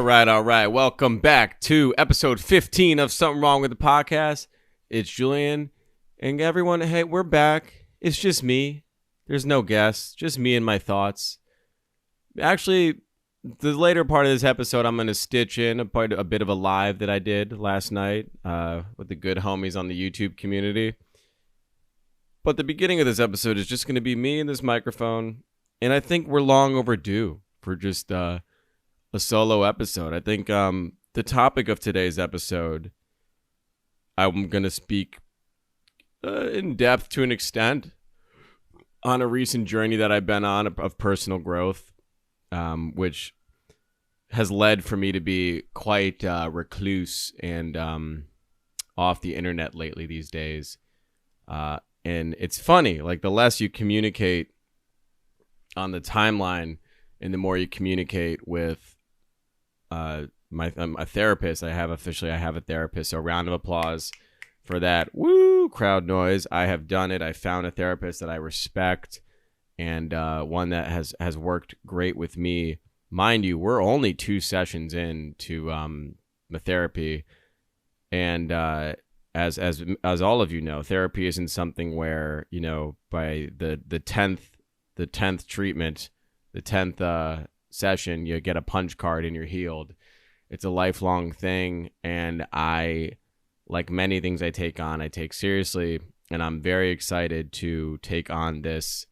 All right. Welcome back to episode 15 of Something Wrong with the Podcast. It's Julian and everyone. Hey, we're back. It's just me. There's no guests, just me and my thoughts. Actually, the later part of this episode, I'm going to stitch in a bit of a live that I did last night with the good homies on the YouTube community. But the beginning of this episode is just going to be me and this microphone. And I think we're long overdue for just a solo episode. I think the topic of today's episode, I'm going to speak in depth to an extent on a recent journey that I've been on of personal growth, which has led for me to be quite recluse and off the internet lately these days. And it's funny, like the less you communicate on the timeline and the more you communicate with my therapist. I have a therapist, so a round of applause for that. Woo, crowd noise. I have done it. I found a therapist that I respect and one that has worked great with me. Mind you, we're only 2 sessions into the therapy, and as all of you know, therapy isn't something where, you know, by the 10th treatment, the 10th session, you get a punch card and you're healed. It's a lifelong thing, and I, like many things I take seriously, and I'm very excited to take on this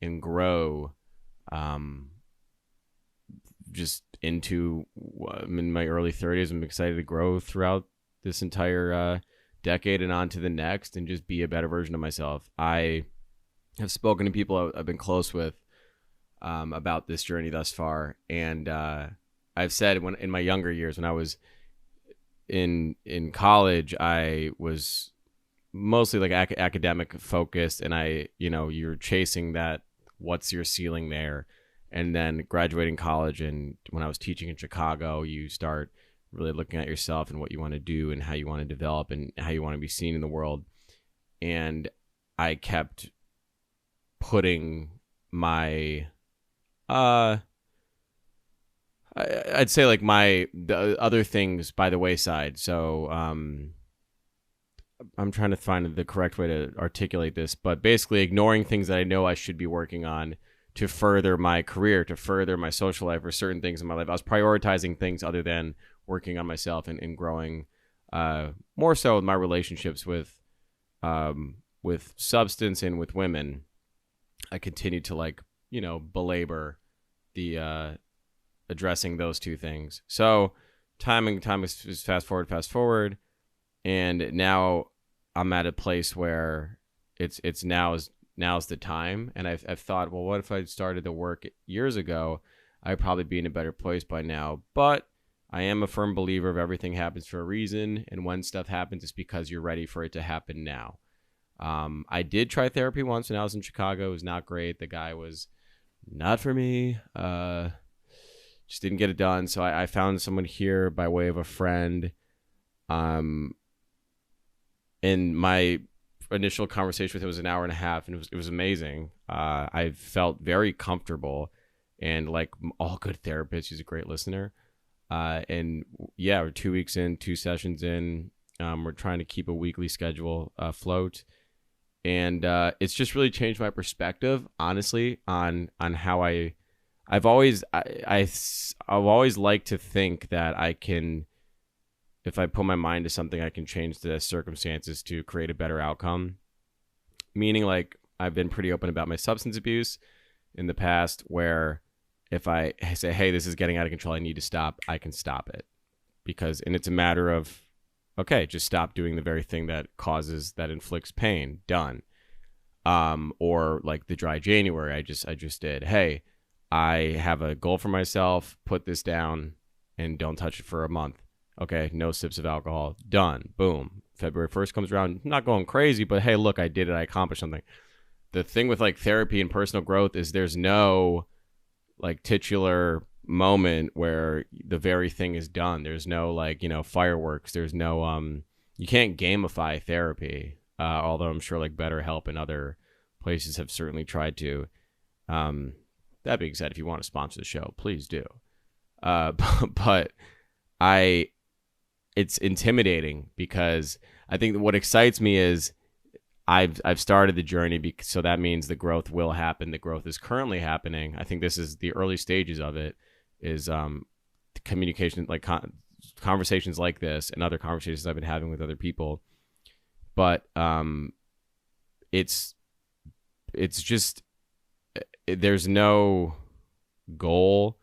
and grow just into, I'm in my early 30s. I'm excited to grow throughout this entire decade and on to the next and just be a better version of myself. I have spoken to people I've been close with about this journey thus far, and I've said when in my younger years, when I was in college, I was mostly like academic focused, and you're chasing that, what's your ceiling there, and then graduating college, and when I was teaching in Chicago, you start really looking at yourself and what you want to do and how you want to develop and how you want to be seen in the world. And I kept putting my I'd say like the other things by the wayside. So I'm trying to find the correct way to articulate this, but basically ignoring things that I know I should be working on to further my career, to further my social life, or certain things in my life. I was prioritizing things other than working on myself and growing more so with my relationships with substance and with women. I continued to belabor the addressing those two things. So time is fast forward, and now I'm at a place where it's now's the time. And I've thought, well, what if I started the work years ago? I'd probably be in a better place by now. But I am a firm believer of everything happens for a reason, and when stuff happens, it's because you're ready for it to happen now. I did try therapy once when I was in Chicago. It was not great. The guy was not for me. Just didn't get it done. So I found someone here by way of a friend. And my initial conversation with him was an hour and a half, and it was amazing. I felt very comfortable, and like all good therapists, he's a great listener. And yeah, we're 2 weeks in, 2 sessions in. We're trying to keep a weekly schedule afloat. And it's just really changed my perspective, honestly, on how I've always liked to think that I can, if I put my mind to something, I can change the circumstances to create a better outcome. Meaning, like, I've been pretty open about my substance abuse in the past, where if I say, hey, this is getting out of control, I need to stop, I can stop it. And it's a matter of, okay, just stop doing the very thing that inflicts pain. Done. Or like the dry January I just did. Hey, I have a goal for myself. Put this down and don't touch it for a month. Okay, no sips of alcohol. Done. Boom. February 1st comes around. I'm not going crazy, but hey, look, I did it. I accomplished something. The thing with like therapy and personal growth is there's no like titular moment where the very thing is done. There's no fireworks. There's no you can't gamify therapy, although I'm sure like BetterHelp and other places have certainly tried to. That being said, if you want to sponsor the show, please do. But it's intimidating because I think what excites me is I've started the journey, so that means the growth will happen. The growth is currently happening. I think this is the early stages of it. Is communication, like conversations like this and other conversations I've been having with other people. But it's just there's no goal.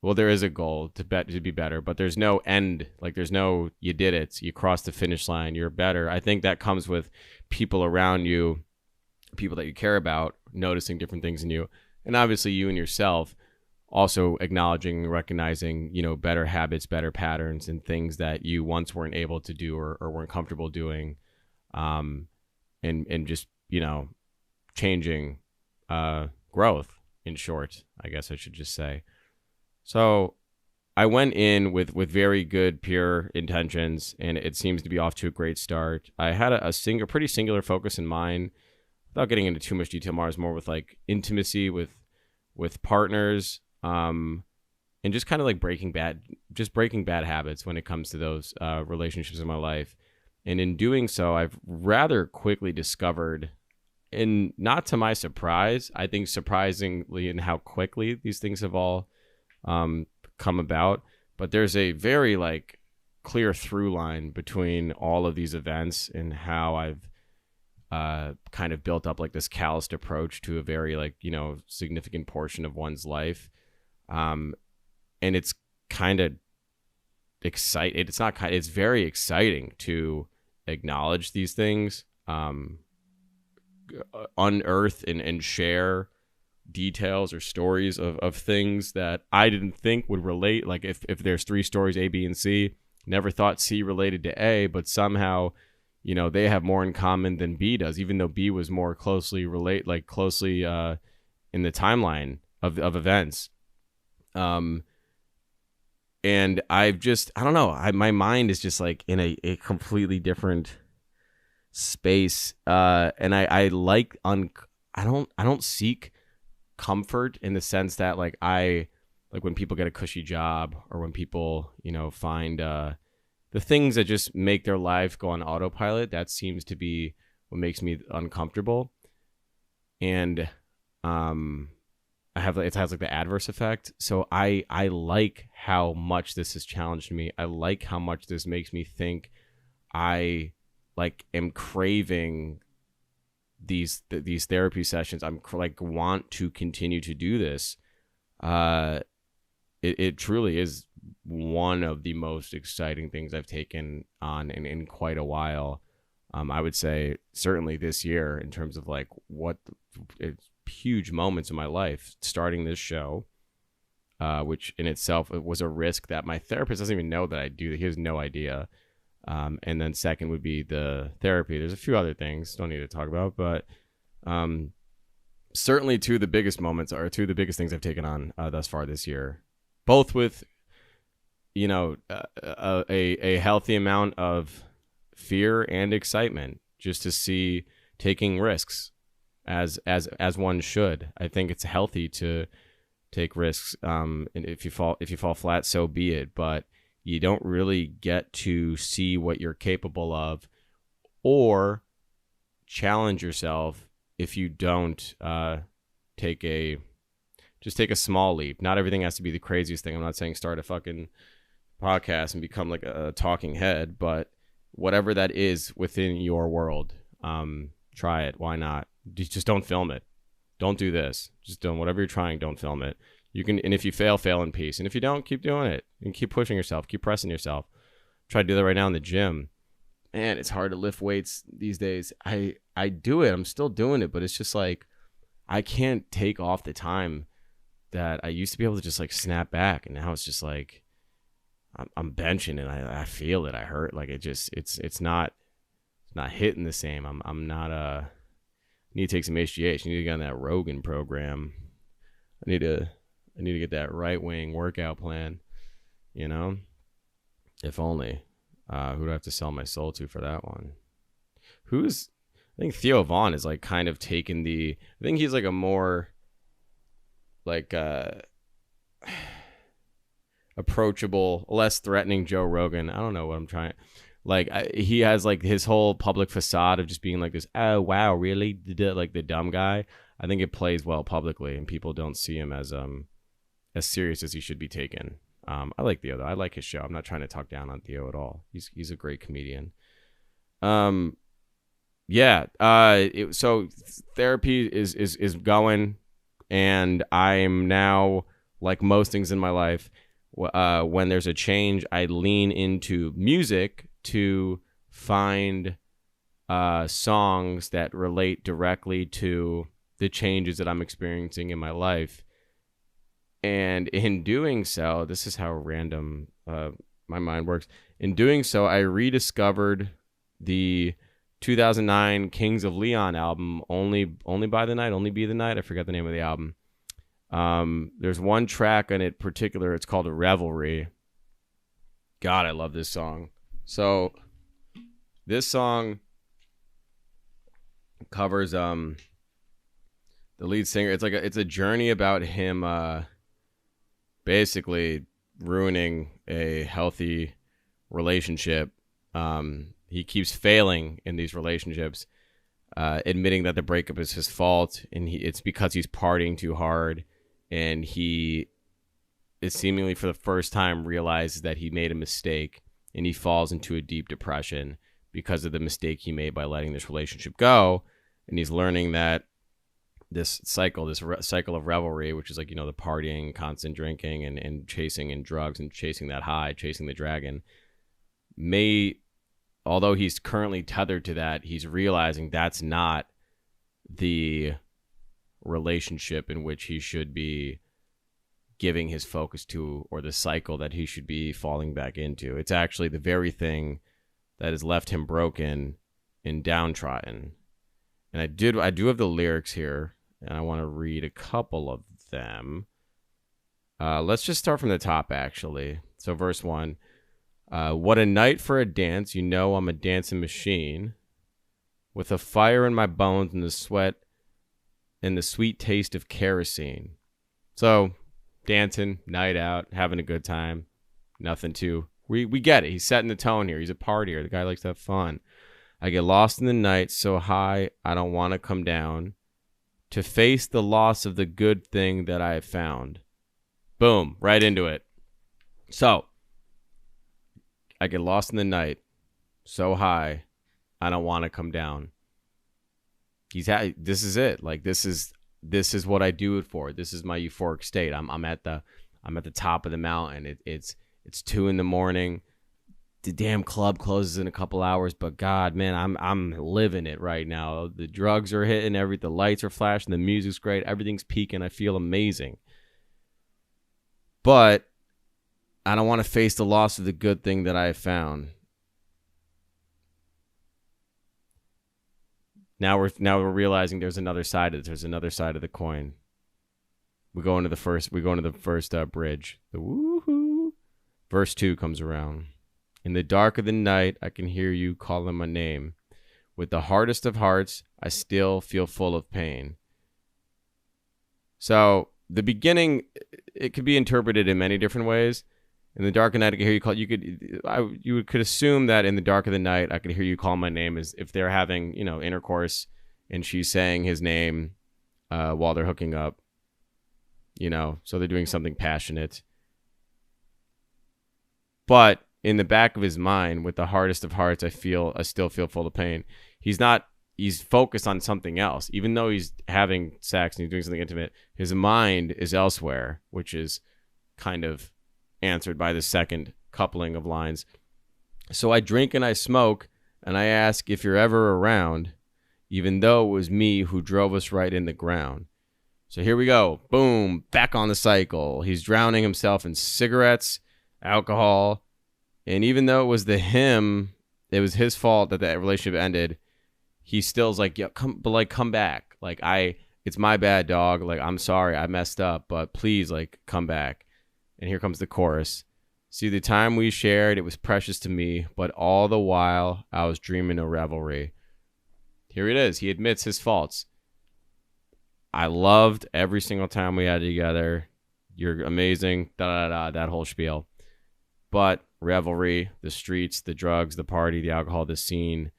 Well, there is a goal to be better, but there's no end. Like there's no you did it, you crossed the finish line, you're better. I think that comes with people around you, people that you care about, noticing different things in you, and obviously you and yourself also acknowledging and recognizing, better habits, better patterns, and things that you once weren't able to do or weren't comfortable doing, and just changing, growth. In short, I guess I should just say. So I went in with very good, pure intentions, and it seems to be off to a great start. I had a pretty singular focus in mind, without getting into too much detail. Mars more with like intimacy with partners, and just kind of like breaking bad habits when it comes to those relationships in my life. And in doing so, I've rather quickly discovered, and not to my surprise, I think surprisingly in how quickly these things have all come about, but there's a very like clear through line between all of these events and how I've kind of built up like this calloused approach to a very like significant portion of one's life, and it's kind of exciting. It's very exciting to acknowledge these things, unearth and share details or stories of things that I didn't think would relate. Like if there's 3 stories, A, B, and C, never thought C related to A, but somehow, they have more in common than B does, even though B was more closely in the timeline of events. And I don't know, my mind is just like in a completely different space. And I don't seek comfort in the sense that like when people get a cushy job, or when people find the things that just make their life go on autopilot, that seems to be what makes me uncomfortable. And it has like the adverse effect. So I like how much this has challenged me. I like how much this makes me think. I like am craving these therapy sessions. I'm like want to continue to do this. It truly is one of the most exciting things I've taken on in quite a while. I would say certainly this year, in terms of like it's huge moments in my life, starting this show, which in itself was a risk that my therapist doesn't even know that I do. He has no idea. And then second would be the therapy. There's a few other things don't need to talk about, but certainly two of the biggest things I've taken on thus far this year, both with a healthy amount of fear and excitement, just to see taking risks as one should. I think it's healthy to take risks, and if you fall flat, so be it, but you don't really get to see what you're capable of or challenge yourself if you don't take a small leap. Not everything has to be the craziest thing. I'm not saying start a fucking podcast and become like a talking head, but whatever that is within your world, try it. Why not? Just don't film it. Don't do this. Just don't, whatever you're trying, don't film it. You can, and if you fail in peace. And if you don't, keep doing it and keep pushing yourself, keep pressing yourself. Try to do that right now in the gym. Man, it's hard to lift weights these days. I do it. I'm still doing it, but it's just like, I can't take off the time that I used to be able to just like snap back. And now it's just like, I'm benching and I feel it. I hurt. Like it's not hitting the same. I'm not, I need to take some HGH. I need to get on that Rogan program. I need to get that right wing workout plan, if only. Who do I have to sell my soul to for that one? I think Theo Vaughn is like kind of taken I think he's like a more like, approachable, less threatening Joe Rogan. I don't know what I'm trying. Like he has like his whole public facade of just being like this. Oh wow, really? Like the dumb guy. I think it plays well publicly, and people don't see him as serious as he should be taken. I like Theo though. I like his show. I'm not trying to talk down on Theo at all. He's a great comedian. Yeah. So therapy is going, and I'm now, like most things in my life, when there's a change, I lean into music to find songs that relate directly to the changes that I'm experiencing in my life. And in doing so, this is how random my mind works. In doing so, I rediscovered the 2009 Kings of Leon album, Only by the Night, Only Be the Night. I forgot the name of the album. There's one track in it particular. It's called Revelry. God, I love this song. So this song covers the lead singer. It's a journey about him basically ruining a healthy relationship. He keeps failing in these relationships, admitting that the breakup is his fault, and it's because he's partying too hard, and he is seemingly for the first time realizes that he made a mistake, and he falls into a deep depression because of the mistake he made by letting this relationship go. And he's learning that this cycle of revelry, which is like, the partying, constant drinking, and chasing and drugs and chasing that high, chasing the dragon, although he's currently tethered to that, he's realizing that's not the relationship in which he should be giving his focus to, or the cycle that he should be falling back into. It's actually the very thing that has left him broken and downtrodden. And I do have the lyrics here, and I want to read a couple of them. Let's just start from the top, actually. So verse 1. What a night for a dance, I'm a dancing machine, with a fire in my bones and the sweat and the sweet taste of kerosene. So, dancing, night out, having a good time, nothing too. We get it. He's setting the tone here. He's a partier. The guy likes to have fun. I get lost in the night, so high I don't want to come down, to face the loss of the good thing that I have found. Boom, right into it. So, I get lost in the night, so high, I don't want to come down. This is it. Like this is what I do it for. This is my euphoric state. I'm at the top of the mountain. It's 2 a.m. The damn club closes in a couple hours, but God, man, I'm living it right now. The drugs are hitting, the lights are flashing, the music's great, everything's peaking. I feel amazing. But I don't want to face the loss of the good thing that I have found. Now we're realizing there's another side of it. There's another side of the coin. We go into the first bridge. The woohoo. Verse 2 comes around. In the dark of the night, I can hear you calling my name. With the hardest of hearts, I still feel full of pain. So the beginning, it could be interpreted in many different ways. In the dark of the night, I can hear you call. You could assume that in the dark of the night, I could hear you call my name, as if they're having intercourse, and she's saying his name while they're hooking up. So they're doing something passionate. But in the back of his mind, with the hardest of hearts, I still feel full of pain. He's focused on something else, even though he's having sex and he's doing something intimate. His mind is elsewhere, which is kind of answered by the second coupling of lines. So I drink and I smoke, and I ask if you're ever around, even though it was me who drove us right in the ground. So here we go. Boom, back on the cycle. He's drowning himself in cigarettes, alcohol, and even though it was it was his fault that relationship ended, he still's like, yeah, come back. Like, it's my bad, dog. Like, I'm sorry, I messed up, but please, like, come back. And here comes the chorus. See, the time we shared, it was precious to me, but all the while I was dreaming of revelry. Here it is. He admits his faults. I loved every single time we had together. You're amazing. Da da da. That whole spiel. But Revelry, the streets, the drugs, the party, the alcohol, the scene.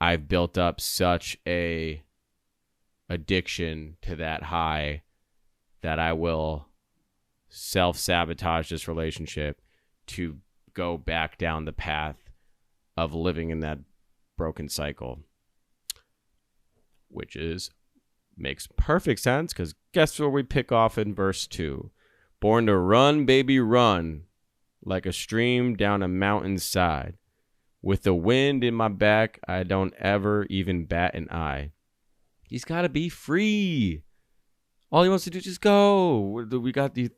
I've built up such a addiction to that high that I will self-sabotage this relationship to go back down the path of living in that broken cycle, which makes perfect sense, because guess where we pick off in verse 2? Born to run, baby, run like a stream down a mountainside. With the wind in my back, I don't ever even bat an eye. He's got to be free. All he wants to do is just go.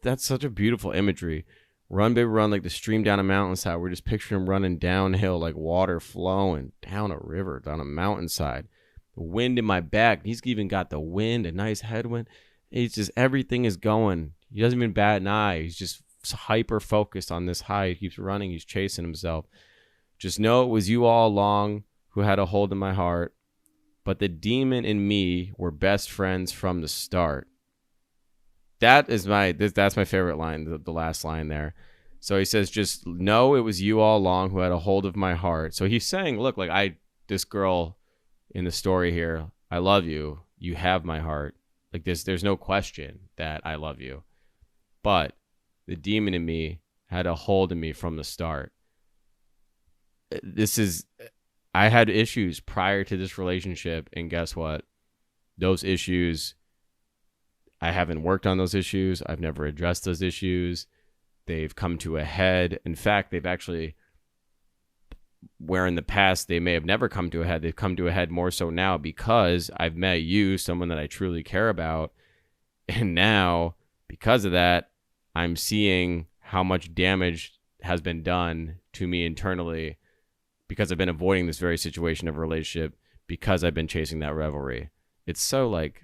That's such a beautiful imagery. Run, baby, run like the stream down a mountainside. We're just picturing him running downhill like water flowing down a river, down a mountainside. The wind in my back. He's even got the wind, a nice headwind. It's just everything is going. He doesn't even bat an eye. He's just hyper focused on this high. He keeps running. He's chasing himself. Just know it was you all along who had a hold of my heart. But the demon and me were best friends from the start. That's my favorite line, the last line there. So he says, just know it was you all along who had a hold of my heart. So he's saying, look, like this girl in the story here, I love you. You have my heart. Like there's no question that I love you. But the demon in me had a hold of me from the start. I had issues prior to this relationship, and guess what? Those issues, I haven't worked on those issues. I've never addressed those issues. They've come to a head. In fact, they've actually, where in the past they may have never come to a head, they've come to a head more so now because I've met you, someone that I truly care about. And now, because of that, I'm seeing how much damage has been done to me internally because I've been avoiding this very situation of a relationship because I've been chasing that revelry. It's so like,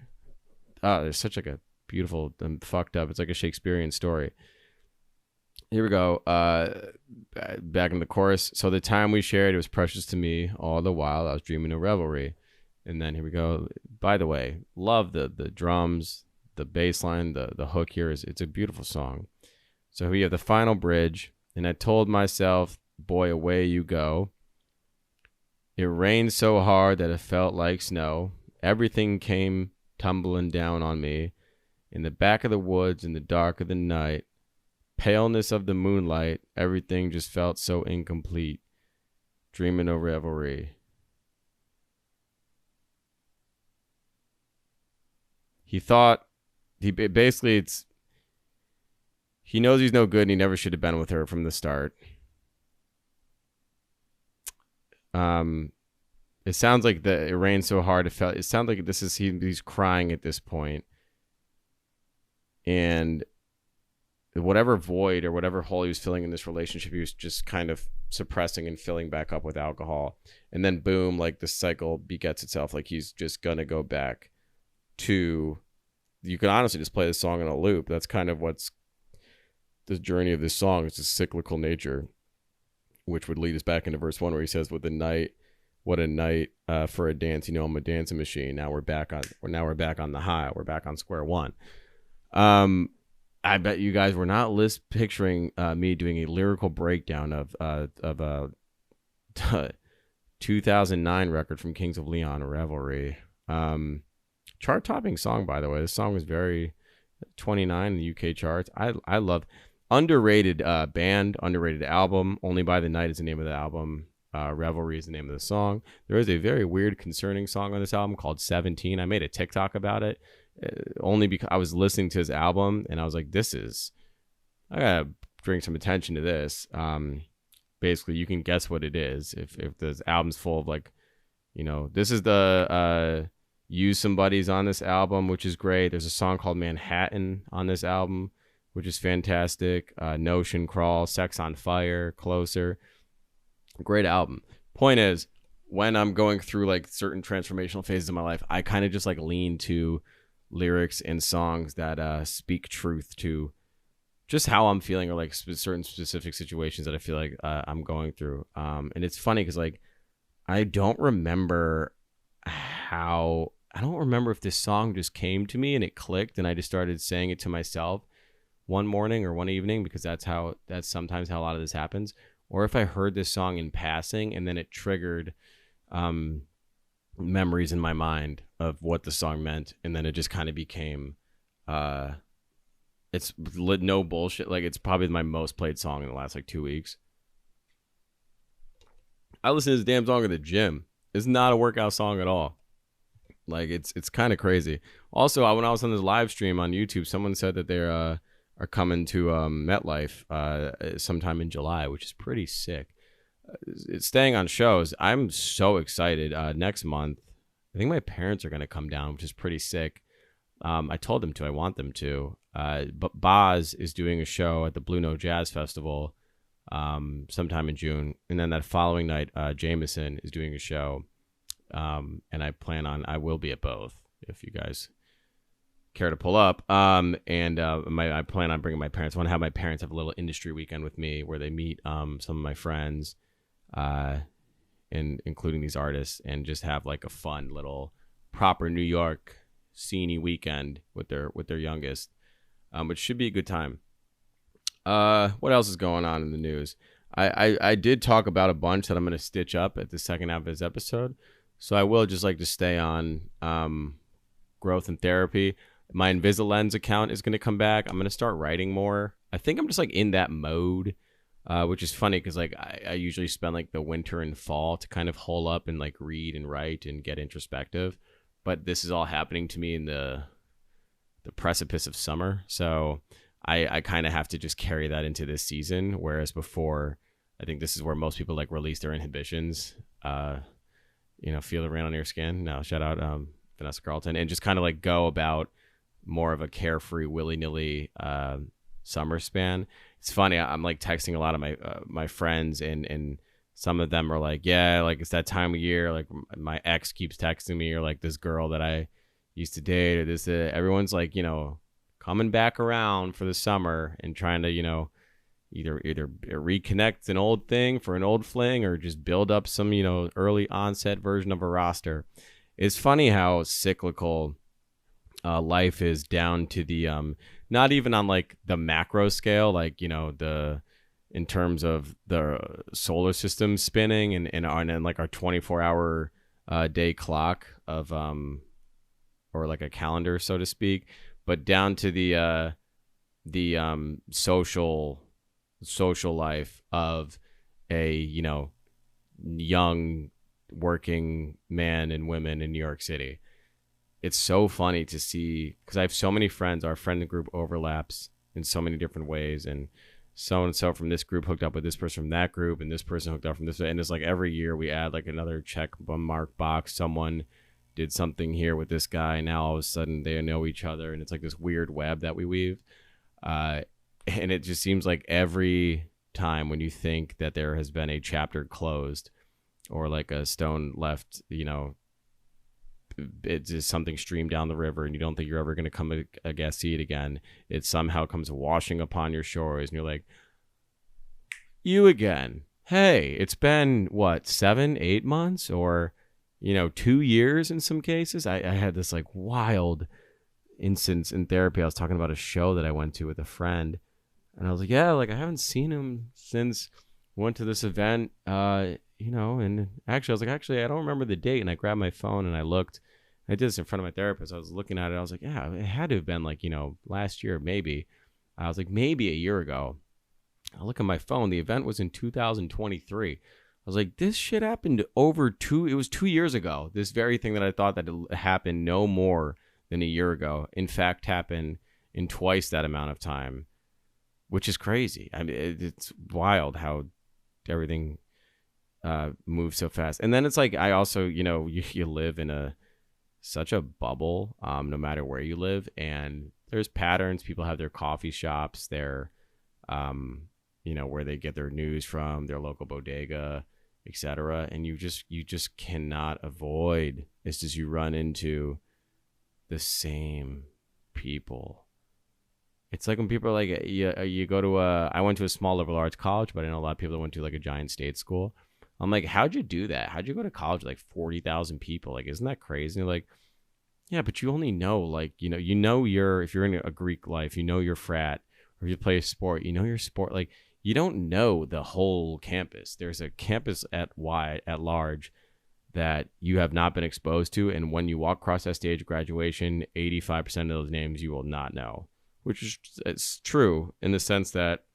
there's such like a beautiful and fucked up. It's like a Shakespearean story. Here we go. Back in the chorus. So the time we shared, it was precious to me. All the while I was dreaming of revelry. And then here we go. By the way, love the drums, the bass line, the hook here. It's a beautiful song. So we have the final bridge. And I told myself, boy, away you go. It rained so hard that it felt like snow. Everything came tumbling down on me. In the back of the woods, in the dark of the night, paleness of the moonlight, everything just felt so incomplete. Dreaming of revelry. He knows he's no good and he never should have been with her from the start. It sounds like it rained so hard it sounds like he's crying at this point. And whatever void or whatever hole he was filling in this relationship, he was just kind of suppressing and filling back up with alcohol. And then boom, like the cycle begets itself. Like he's just gonna go back to, you can honestly just play this song in a loop. That's kind of what's the journey of this song. It's a cyclical nature, which would lead us back into verse 1 where he says, what a night for a dance. You know, I'm a dancing machine. Now we're back on the high. We're back on square one. I bet you guys were not picturing me doing a lyrical breakdown of a 2009 record from Kings of Leon, Revelry. Chart-topping song, by the way. This song was very 29 in the UK charts. I love underrated band, underrated album. Only by the Night is the name of the album. Revelry is the name of the song. There is a very weird, concerning song on this album called 17. I made a TikTok about it. Only because I was listening to his album and I was like, I gotta bring some attention to this. Basically, you can guess what it is. If this album's full of like, you know, this is the Use Somebody's on this album, which is great. There's a song called Manhattan on this album, which is fantastic. Notion, Crawl, Sex on Fire, Closer. Great album. Point is, when I'm going through like certain transformational phases of my life, I kind of just like lean to lyrics and songs that speak truth to just how I'm feeling, or like certain specific situations that I feel like I'm going through. And it's funny because like I don't remember if this song just came to me and it clicked and I just started saying it to myself, one morning or one evening, because that's sometimes how a lot of this happens, or if I heard this song in passing and then it triggered memories in my mind of what the song meant, and then it just kind of became it's no bullshit, like it's probably my most played song in the last like 2 weeks. I listen to this damn song at the gym. It's not a workout song at all. Like it's kind of crazy. Also, when I was on this live stream on YouTube, someone said that they are coming to MetLife sometime in July, which is pretty sick. It's staying on shows. I'm so excited. Next month, I think my parents are going to come down, which is pretty sick. I told them to. I want them to. But Boz is doing a show at the Blue Note Jazz Festival sometime in June. And then that following night, JMSN is doing a show. And I will be at both if you guys care to pull up. I plan on bringing my parents. I want to have my parents have a little industry weekend with me where they meet some of my friends, and including these artists, and just have like a fun little proper New York sceney weekend with their youngest, which should be a good time. What else is going on in the news? I did talk about a bunch that I'm going to stitch up at the second half of this episode. So I will just like to stay on growth and therapy. My Invisalign account is going to come back. I'm going to start writing more. I think I'm just like in that mode, which is funny because like I usually spend like the winter and fall to kind of hole up and like read and write and get introspective. But this is all happening to me in the precipice of summer. So I kind of have to just carry that into this season. Whereas before, I think this is where most people like release their inhibitions. Feel it rain on your skin. No, shout out Vanessa Carlton, and just kind of like go about more of a carefree, willy-nilly summer span. It's funny. I'm like texting a lot of my friends, and some of them are like, yeah, like it's that time of year. Like my ex keeps texting me, or like this girl that I used to date, or this. Everyone's like, coming back around for the summer and trying to, either reconnect an old thing for an old fling, or just build up some, early onset version of a roster. It's funny how cyclical life is, down to the not even on like the macro scale, like in terms of the solar system spinning and like our 24-hour day clock of or like a calendar, so to speak, but down to the social life of a young working man and women in New York City. It's so funny to see, because I have so many friends. Our friend group overlaps in so many different ways, and so from this group hooked up with this person from that group, and this person hooked up from this, and it's like every year we add like another check mark box. Someone did something here with this guy, now all of a sudden they know each other, and it's like this weird web that we weave. And it just seems like every time when you think that there has been a chapter closed, or like a stone left, it's just something streamed down the river, and you don't think you're ever going to come see it again, it somehow comes washing upon your shores, and you're like, you again. Hey, it's been what, 7-8 months, or 2 years in some cases. I had this like wild instance in therapy. I was talking about a show that I went to with a friend, and I was like, yeah, like I haven't seen him since we went to this event, and actually I was like, I don't remember the date. And I grabbed my phone and I looked. I did this in front of my therapist. I was looking at it. I was like, yeah, it had to have been like, last year, maybe. I was like, maybe a year ago. I look at my phone. The event was in 2023. I was like, this shit happened it was 2 years ago. This very thing that I thought that happened no more than a year ago, in fact, happened in twice that amount of time, which is crazy. I mean, it's wild how everything moves so fast. And then it's like, I also, you live in such a bubble, no matter where you live, and there's patterns. People have their coffee shops, their, where they get their news from, their local bodega, etc. And you just cannot avoid. It's just you run into the same people. It's like when people are like, you go to I went to a small liberal arts college, but I know a lot of people that went to like a giant state school. I'm like, how'd you do that? How'd you go to college with like 40,000 people? Like, isn't that crazy? And they're like, yeah, but you only know like, if you're in a Greek life, your frat, or if you play a sport, you know your sport. Like, you don't know the whole campus. There's a campus at large that you have not been exposed to, and when you walk across that stage of graduation, 85% of those names you will not know, which is it's true in the sense that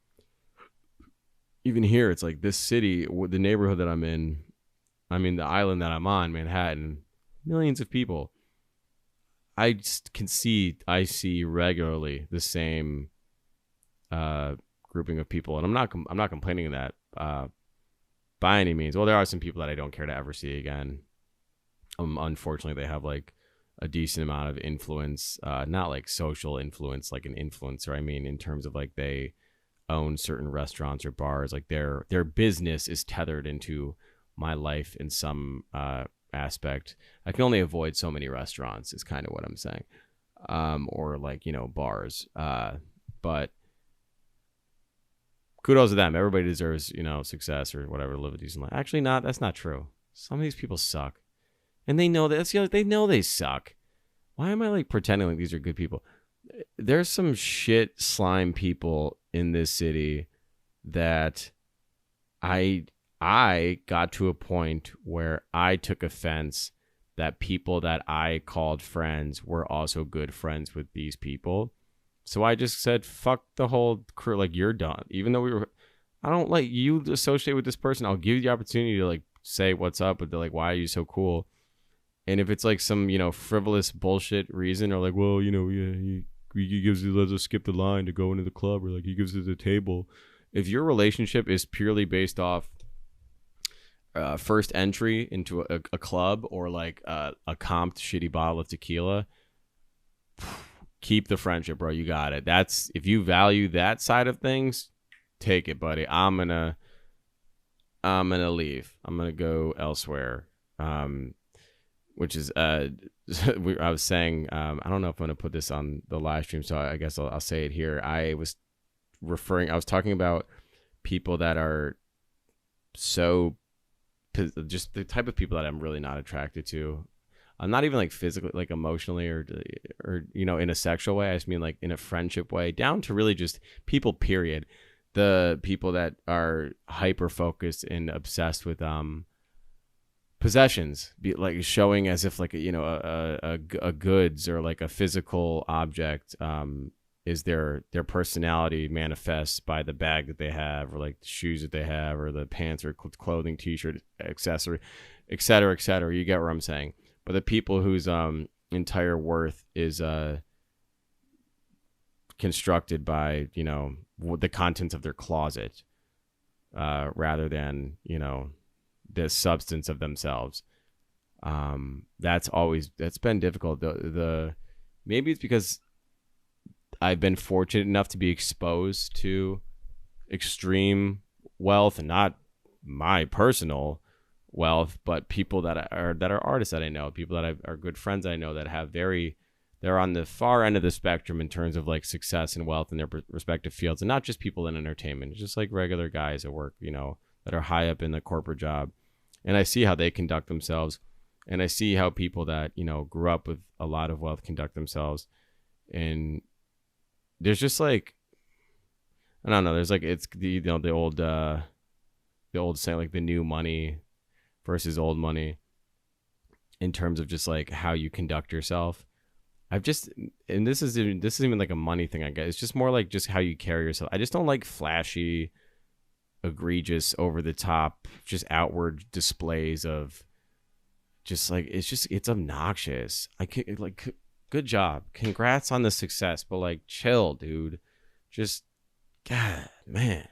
even here, it's like this city, the neighborhood that I'm in, I mean the island that I'm on, Manhattan, millions of people. I see regularly the same grouping of people, and I'm not complaining that by any means. Well, there are some people that I don't care to ever see again. Unfortunately, they have like a decent amount of influence, not like social influence, like an influencer. I mean, in terms of like they own certain restaurants or bars, like their business is tethered into my life in some aspect. I can only avoid so many restaurants is kind of what I'm saying, or like, you know, bars, but kudos to them. Everybody deserves, you know, success or whatever to live a decent life. Actually, that's not true. Some of these people suck, and they know that. They know they suck. Why am I like pretending like these are good people? There's some shit slime people in this city that I got to a point where I took offense that people that I called friends were also good friends with these people. So I just said, fuck the whole crew. Like, you're done. Even though I don't like you associate with this person. I'll give you the opportunity to like say what's up, but they're like, why are you so cool? And if it's like some, you know, frivolous bullshit reason, or like, well, you know, yeah, he lets us skip the line to go into the club, or like he gives us a table. If your relationship is purely based off first entry into a club, or like a comped shitty bottle of tequila, keep the friendship, bro. You got it. That's, if you value that side of things, take it, buddy. I'm gonna leave. I'm gonna go elsewhere. Which is I was saying, I don't know if I'm gonna put this on the live stream, so I guess I'll say it here. I was talking about people that are so, just the type of people that I'm really not attracted to. I'm not even like physically, like emotionally, or you know, in a sexual way. I just mean like in a friendship way, down to really just people, period. The people that are hyper focused and obsessed with possessions, be like showing as if like, you know, a goods or like a physical object is their personality manifests by the bag that they have, or like the shoes that they have, or the pants or clothing, t-shirt, accessory, etc., etc. You get what I'm saying. But the people whose entire worth is constructed by, you know, the contents of their closet, rather than, you know, the substance of themselves. That's been difficult. Maybe it's because I've been fortunate enough to be exposed to extreme wealth, and not my personal wealth, but people that are artists that I know, people that are good friends that I know, that have they're on the far end of the spectrum in terms of like success and wealth in their respective fields, and not just people in entertainment. It's just like regular guys at work, you know, that are high up in the corporate job. And I see how they conduct themselves, and I see how people that, you know, grew up with a lot of wealth conduct themselves. And there's just like, I don't know, there's like, it's the, you know, the old saying, like the new money versus old money, in terms of just like how you conduct yourself. And this isn't even like a money thing, I guess. It's just more like just how you carry yourself. I just don't like flashy, egregious, over the top, just outward displays of just like, it's obnoxious. I can't, like, good job, congrats on the success, but like, chill, dude. Just, God, man,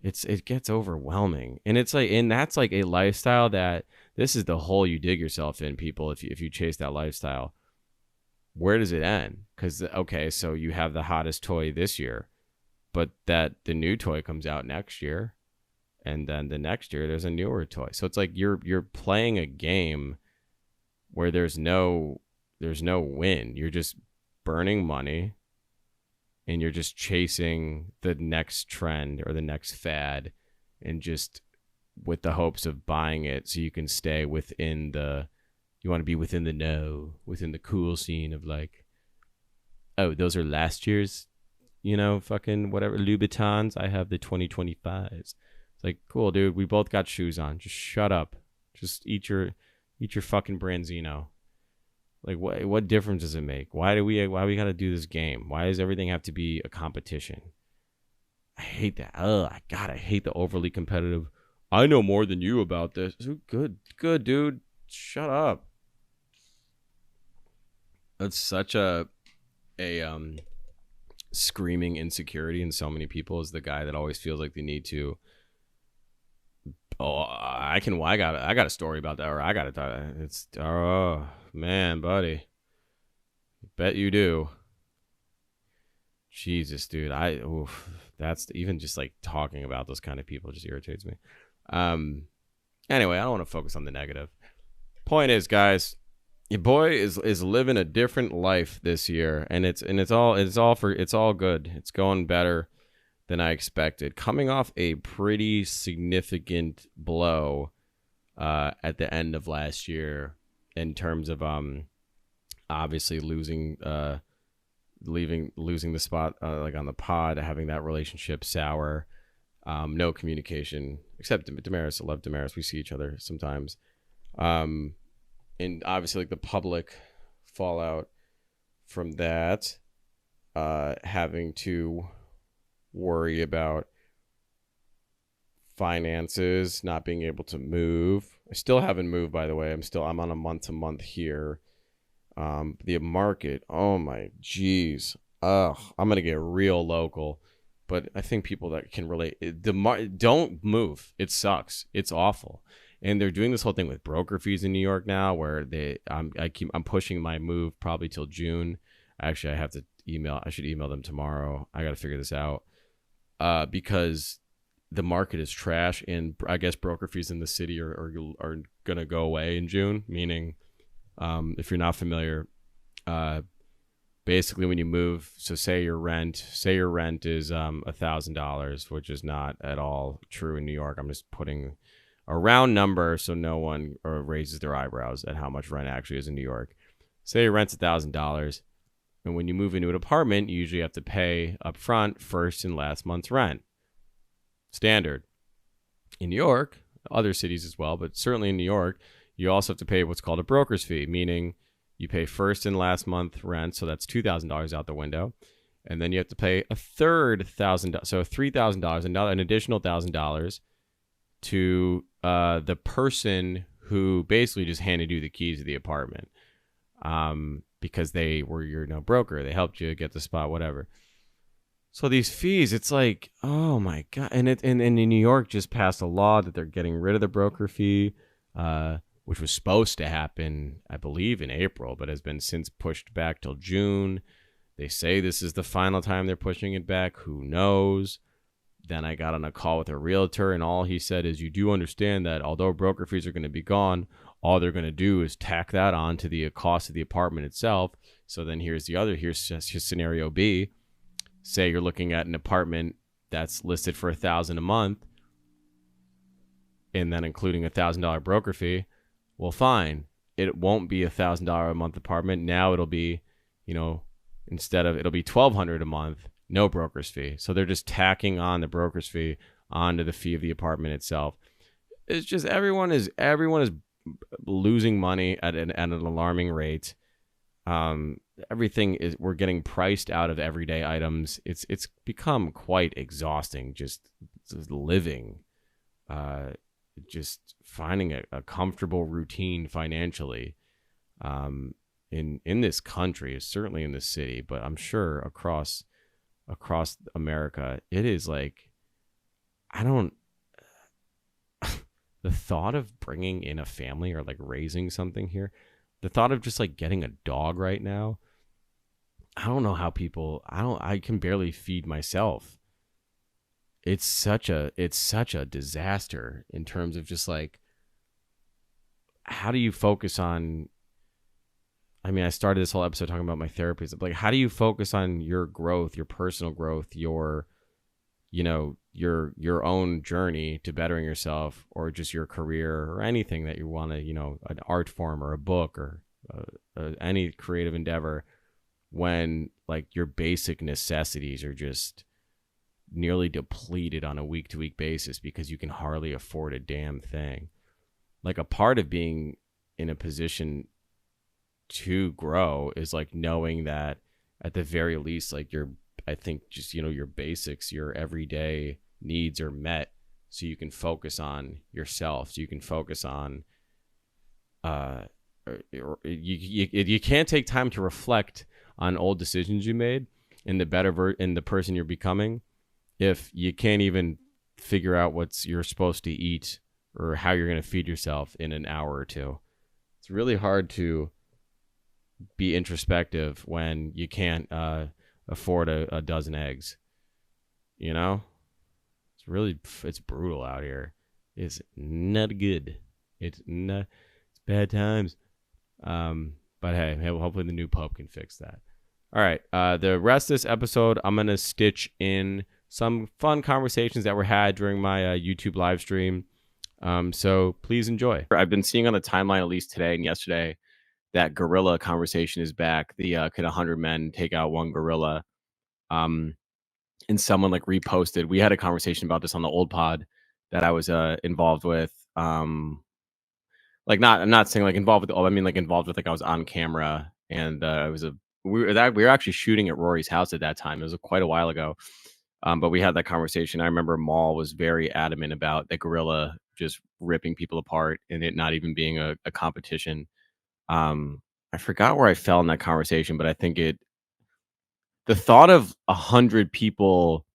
it gets overwhelming. And it's like, and that's like a lifestyle that, this is the hole you dig yourself in, people. If you chase that lifestyle, where does it end? Because, okay, so you have the hottest toy this year, but the new toy comes out next year, and then the next year there's a newer toy. So it's like you're playing a game where there's no win. You're just burning money, and you're just chasing the next trend or the next fad, and just with the hopes of buying it so you can stay within you want to be within the know, within the cool scene of like, oh, those are last year's fucking whatever Louboutins. I have the 2025s. It's like, cool, dude. We both got shoes on. Just shut up. Just eat your fucking Branzino. Like, what difference does it make? Why we got to do this game? Why does everything have to be a competition? I hate that. I hate the overly competitive. I know more than you about this. Good, dude. Shut up. That's such a screaming insecurity in so many people, is the guy that always feels like they need to. Oh, I got a story about that, or I got to talk. It's, oh man, buddy. Bet you do. Jesus, dude. That's even just like talking about those kind of people just irritates me. Anyway, I don't want to focus on the negative. Point is, guys, your boy is living a different life this year, and it's all good. It's going better than I expected. Coming off a pretty significant blow at the end of last year in terms of obviously losing the spot like on the pod, having that relationship sour, no communication except Damaris. I love Damaris. We see each other sometimes. And obviously like the public fallout from that, having to worry about finances, not being able to move. I still haven't moved, by the way. I'm on a month-to-month here. The market, oh my geez. I'm gonna get real local, but I think people that can relate, don't move. It sucks. It's awful. And they're doing this whole thing with broker fees in New York now, where I'm pushing my move probably till June. Actually, I should email them tomorrow. I got to figure this out. Because the market is trash, and I guess broker fees in the city are going to go away in June, meaning, if you're not familiar, basically when you move, so say your rent is $1,000, which is not at all true in New York. I'm just putting a round number so no one raises their eyebrows at how much rent actually is in New York. Say your rent's $1,000, and when you move into an apartment, you usually have to pay up front first and last month's rent. Standard. In New York, other cities as well, but certainly in New York, you also have to pay what's called a broker's fee, meaning you pay first and last month rent, so that's $2,000 out the window, and then you have to pay a third $1,000, so $3,000, an additional $1,000 to the person who basically just handed you the keys to the apartment, because they were your broker. They helped you get the spot, whatever. So these fees, it's like, oh my God. And in New York just passed a law that they're getting rid of the broker fee, which was supposed to happen, I believe, in April, but has been since pushed back till June. They say this is the final time they're pushing it back. Who knows? Then I got on a call with a realtor, and all he said is, you do understand that although broker fees are going to be gone, all they're going to do is tack that on to the cost of the apartment itself. So then here's scenario B. Say you're looking at an apartment that's listed for $1,000 a month, and then including $1,000 broker fee. Well, fine. It won't be $1,000 a month apartment. Now it'll be, it'll be $1,200 a month, no broker's fee. So they're just tacking on the broker's fee onto the fee of the apartment itself. It's just everyone is losing money at an alarming rate. Everything we're getting priced out of everyday items. It's become quite exhausting just living, just finding a comfortable routine financially, in this country, certainly in this city, but I'm sure across America, it is like, the thought of bringing in a family or like raising something here, the thought of just like getting a dog right now, I don't know how people, I can barely feed myself. It's such a disaster in terms of just like, how do you focus on, I started this whole episode talking about my therapist. Like, how do you focus on your growth, your personal growth, your own journey to bettering yourself, or just your career or anything that you want to, an art form or a book or any creative endeavor, when like your basic necessities are just nearly depleted on a week-to-week basis because you can hardly afford a damn thing. Like a part of being in a position to grow is like knowing that at the very least, like I think just, your basics, your everyday needs are met, so you can focus on yourself, so you can focus on you can't take time to reflect on old decisions you made and the person you're becoming if you can't even figure out what you're supposed to eat or how you're going to feed yourself in an hour or two. It's really hard to be introspective when you can't afford a dozen eggs. It's brutal out here. It's not good. It's bad times. But hey, hopefully the new Pope can fix that. All right. The rest of this episode, I'm going to stitch in some fun conversations that were had during my YouTube live stream. So please enjoy. I've been seeing on the timeline, at least today and yesterday, that gorilla conversation is back. The could 100 men take out one gorilla? And someone like reposted. We had a conversation about this on the old pod that I was involved with. Like I'm not saying like involved with. I mean like involved with, like I was on camera, and it was we were actually shooting at Rory's house at that time. It was quite a while ago. But we had that conversation. I remember Maul was very adamant about the gorilla just ripping people apart and it not even being a competition. I forgot where I fell in that conversation, but I think the thought of 100 people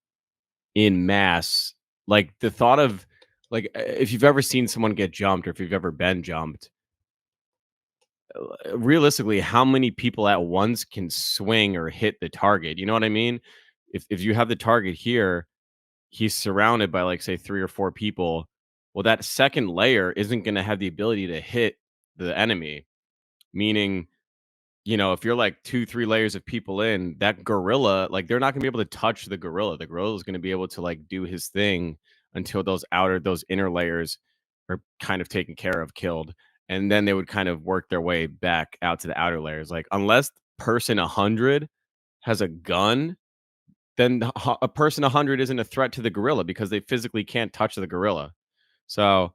in mass, like the thought of, like, if you've ever seen someone get jumped or if you've ever been jumped, realistically, how many people at once can swing or hit the target? You know what I mean? If you have the target here, he's surrounded by, like, say 3 or 4 people. Well, that second layer isn't going to have the ability to hit the enemy, meaning, if you're like 2, 3 layers of people in, that gorilla, like they're not gonna be able to touch the gorilla. The gorilla is gonna be able to like do his thing until those inner layers are kind of taken care of, killed. And then they would kind of work their way back out to the outer layers. Like, unless person 100 has a gun, then a person 100 isn't a threat to the gorilla because they physically can't touch the gorilla. So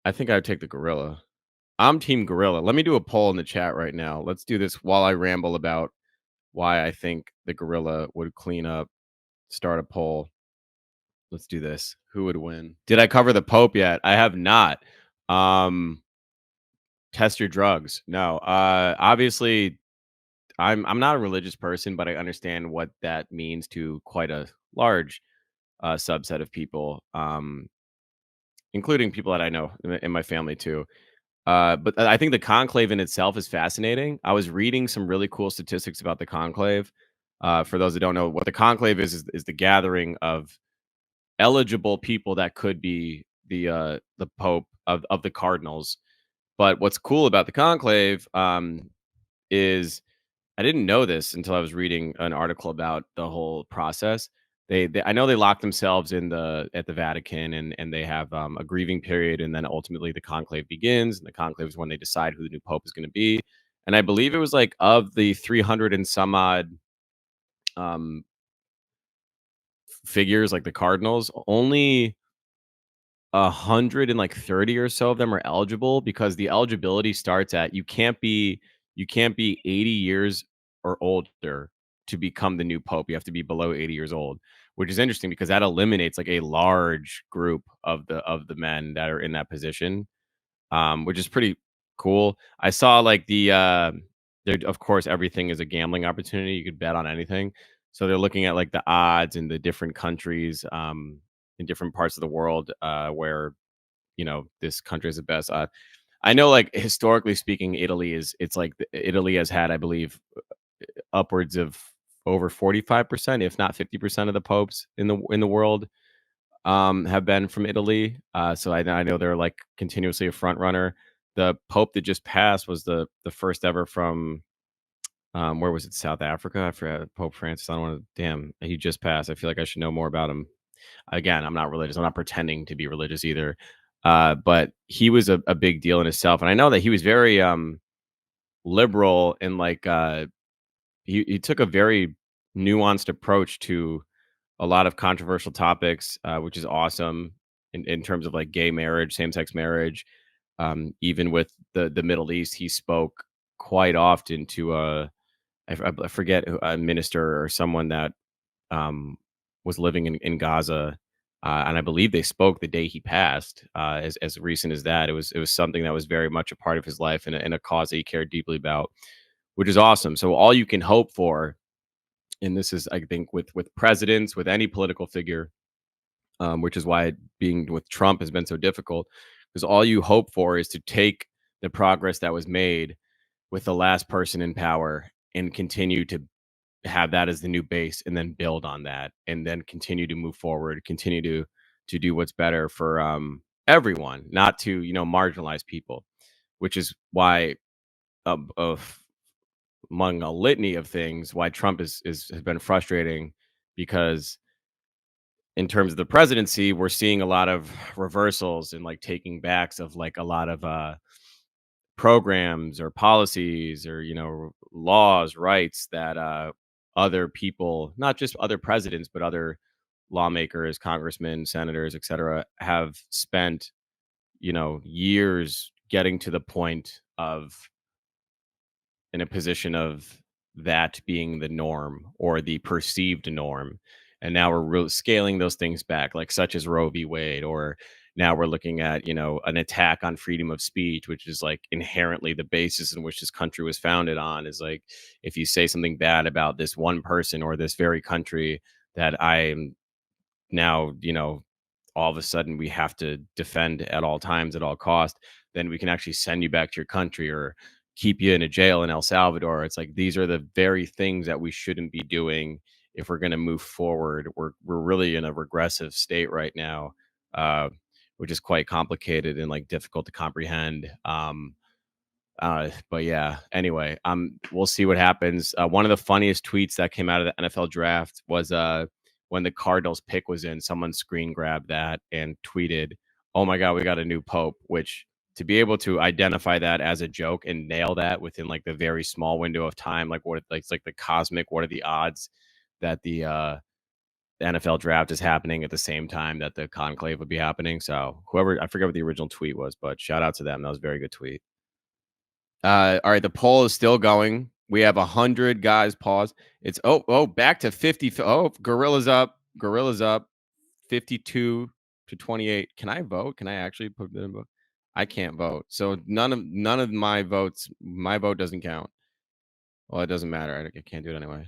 I think I would take the gorilla. I'm team gorilla. Let me do a poll in the chat right now. Let's do this while I ramble about why I think the gorilla would clean up. Start a poll. Let's do this. Who would win? Did I cover the Pope yet? I have not. Test your drugs. No. Obviously, I'm not a religious person, but I understand what that means to quite a large subset of people, including people that I know in my family too. But I think the conclave in itself is fascinating. I was reading some really cool statistics about the conclave. For those that don't know, what the conclave is the gathering of eligible people that could be the Pope of the cardinals. But what's cool about the conclave is, I didn't know this until I was reading an article about the whole process. I know they lock themselves at the Vatican, and they have a grieving period, and then ultimately the conclave begins. And the conclave is when they decide who the new pope is going to be. And I believe it was like, of the 300 and some odd figures, like the cardinals, only 130 or so of them are eligible, because the eligibility starts at, you can't be 80 years or older to become the new pope. You have to be below 80 years old, which is interesting because that eliminates like a large group of the men that are in that position, which is pretty cool. I saw like of course everything is a gambling opportunity. You could bet on anything. So they're looking at like the odds in the different countries, in different parts of the world, where this country is the best. I know, like, historically speaking, Italy has had, I believe, upwards of over 45%, if not 50% of the popes in the world have been from Italy. So I know they're like continuously a front runner. The pope that just passed was the first ever from where was it? South Africa? I forgot. Pope Francis. I don't want to. Damn, he just passed. I feel like I should know more about him. Again, I'm not religious. I'm not pretending to be religious either. But he was a big deal in himself. And I know that he was very liberal, and like he took a very nuanced approach to a lot of controversial topics, which is awesome in terms of like gay marriage, same sex marriage. Even with the Middle East, he spoke quite often to I forget a minister or someone that um, was living in Gaza, and I believe they spoke the day he passed. As recent as that, it was something that was very much a part of his life and a cause that he cared deeply about, which is awesome. So all you can hope for, and this is I think with presidents, with any political figure, which is why being with Trump has been so difficult, because all you hope for is to take the progress that was made with the last person in power and continue to have that as the new base and then build on that and then continue to move forward, continue to do what's better for everyone, not to, marginalize people, which is why of among a litany of things why Trump has been frustrating, because in terms of the presidency, we're seeing a lot of reversals and like taking backs of like a lot of programs or policies or laws, rights that other people, not just other presidents but other lawmakers, congressmen, senators, etc., have spent years getting to the point of in a position of that being the norm or the perceived norm. And now we're scaling those things back, like such as Roe v. Wade, or now we're looking at, an attack on freedom of speech, which is like inherently the basis in which this country was founded on, is like, if you say something bad about this one person or this very country, that I am now, all of a sudden we have to defend at all times, at all cost, then we can actually send you back to your country or keep you in a jail in El Salvador. It's like these are the very things that we shouldn't be doing if we're going to move forward. We're really in a regressive state right now, uh, which is quite complicated and like difficult to comprehend. But yeah, anyway, we'll see what happens. One of the funniest tweets that came out of the NFL draft was when the Cardinals pick was in, someone screen grabbed that and tweeted, "Oh my God, we got a new pope," which, to be able to identify that as a joke and nail that within like the very small window of time, like it's like the cosmic, what are the odds that the NFL draft is happening at the same time that the conclave would be happening. So whoever, I forget what the original tweet was, but shout out to them. That was a very good tweet. All right, the poll is still going. We have 100 guys paused. It's back to 50. Oh, Gorilla's up. Gorilla's up. 52 to 28. Can I vote? Can I actually put in a vote? I can't vote. So none of my votes, my vote doesn't count. Well, it doesn't matter. I can't do it anyway.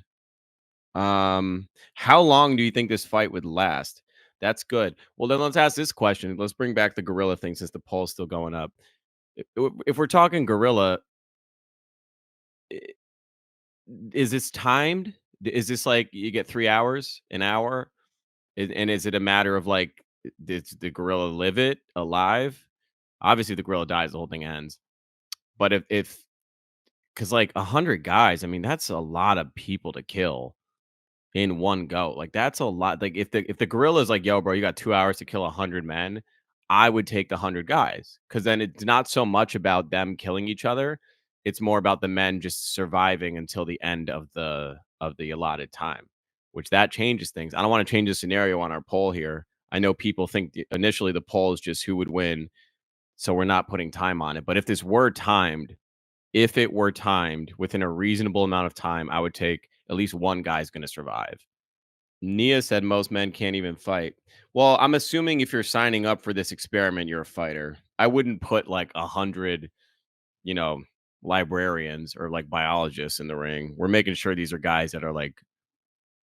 How long do you think this fight would last? That's good. Well, then let's ask this question. Let's bring back the gorilla thing since the poll's still going up. If we're talking gorilla, is this timed? Is this like you get 3 hours, an hour? And is it a matter of like, did the gorilla live it alive? Obviously, the gorilla dies, the whole thing ends. But if because like 100 guys, I mean, that's a lot of people to kill in one go. Like that's a lot. Like if the gorilla is like, yo, bro, you got 2 hours to kill 100 men, I would take the 100 guys, because then it's not so much about them killing each other. It's more about the men just surviving until the end of the allotted time, which that changes things. I don't want to change the scenario on our poll here. I know people think initially the poll is just who would win, so we're not putting time on it. But if it were timed within a reasonable amount of time, I would take at least one guy's going to survive. Nia said most men can't even fight. Well, I'm assuming if you're signing up for this experiment, you're a fighter. I wouldn't put like 100, you know, librarians or like biologists in the ring. We're making sure these are guys that are like,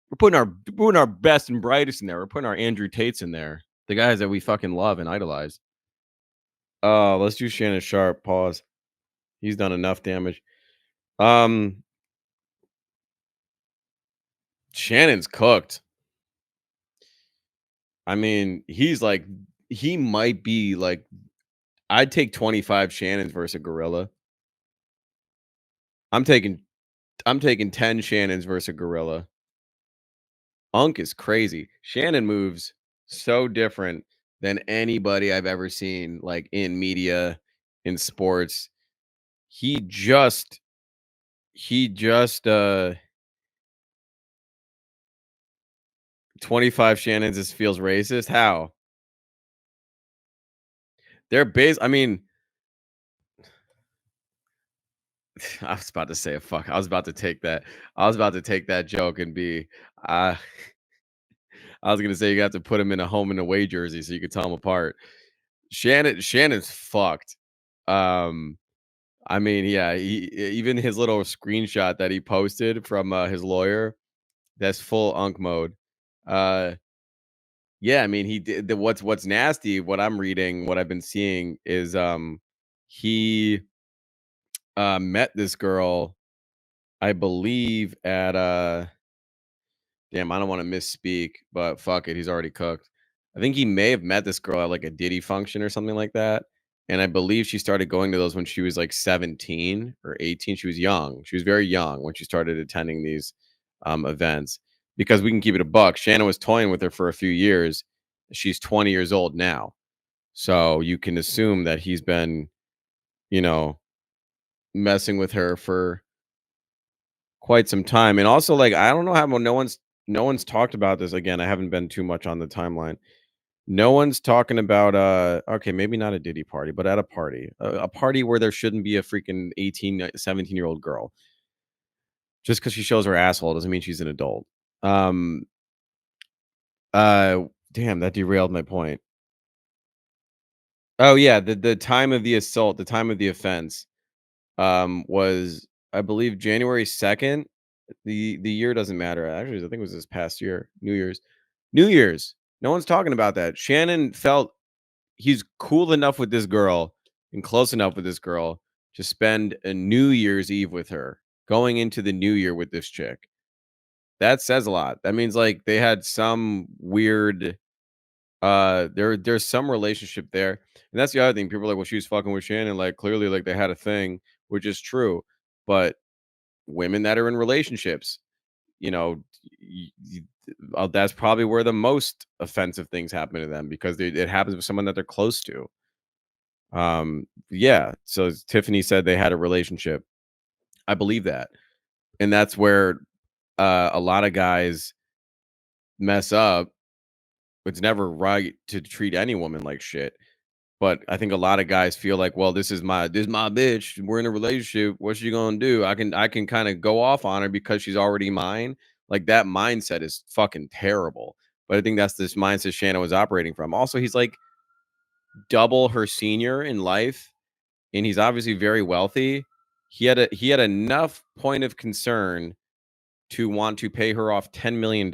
we're putting our best and brightest in there. We're putting our Andrew Tates in there. The guys that we fucking love and idolize. Let's do Shannon Sharpe. Pause. He's done enough damage. Shannon's cooked. I mean, he might be like, I'd take 25 Shannons versus a gorilla. I'm taking 10 Shannons versus a gorilla. Unk is crazy. Shannon moves so different than anybody I've ever seen, like in media, in sports. He just 25 Shannons just feels racist. How? They're based. I mean, I was about to say a fuck. I was about to take that. I was about to take that joke and be. Uh, I was gonna say you have to put him in a home and away jersey so you could tell them apart. Shannon's fucked. Um, I mean, yeah, even his little screenshot that he posted from his lawyer, that's full unk mode. Uh, yeah, I mean, he did what's nasty. What I'm reading, what I've been seeing is he met this girl, I believe, at damn, I don't want to misspeak, but fuck it, he's already cooked. I think he may have met this girl at like a Diddy function or something like that. And I believe she started going to those when she was like 17 or 18. She was young. She was very young when she started attending these events. Because we can keep it a buck. Shannon was toying with her for a few years. She's 20 years old now. So you can assume that he's been, you know, messing with her for quite some time. And also, like, I don't know how no one's talked about this. Again, I haven't been too much on the timeline. No one's talking about okay, maybe not a Diddy party, but at a party. A party where there shouldn't be a freaking 18, 17-year-old girl. Just because she shows her asshole doesn't mean she's an adult. Um uh damn, that derailed my point. Oh yeah, the time of the assault, the time of the offense was, I believe, January 2nd. The year doesn't matter. Actually, I think it was this past year, New Year's. New Year's. No one's talking about that. Shannon felt he's cool enough with this girl and close enough with this girl to spend a New Year's Eve with her, going into the new year with this chick. That says a lot. That means like they had some weird there's some relationship there. And that's the other thing. People are like, well, she was fucking with Shannon. Like clearly like they had a thing, which is true. But women that are in relationships, you know, that's probably where the most offensive things happen to them because it happens with someone that they're close to. Yeah. So as Tiffany said they had a relationship. I believe that, and that's where a lot of guys mess up. It's never right to treat any woman like shit. But I think a lot of guys feel like, well, this is my bitch. We're in a relationship. What's she gonna do? I can kind of go off on her because she's already mine. Like that mindset is fucking terrible. But I think that's this mindset Shannon was operating from. Also, he's like double her senior in life, and he's obviously very wealthy. He had enough point of concern to want to pay her off $10 million.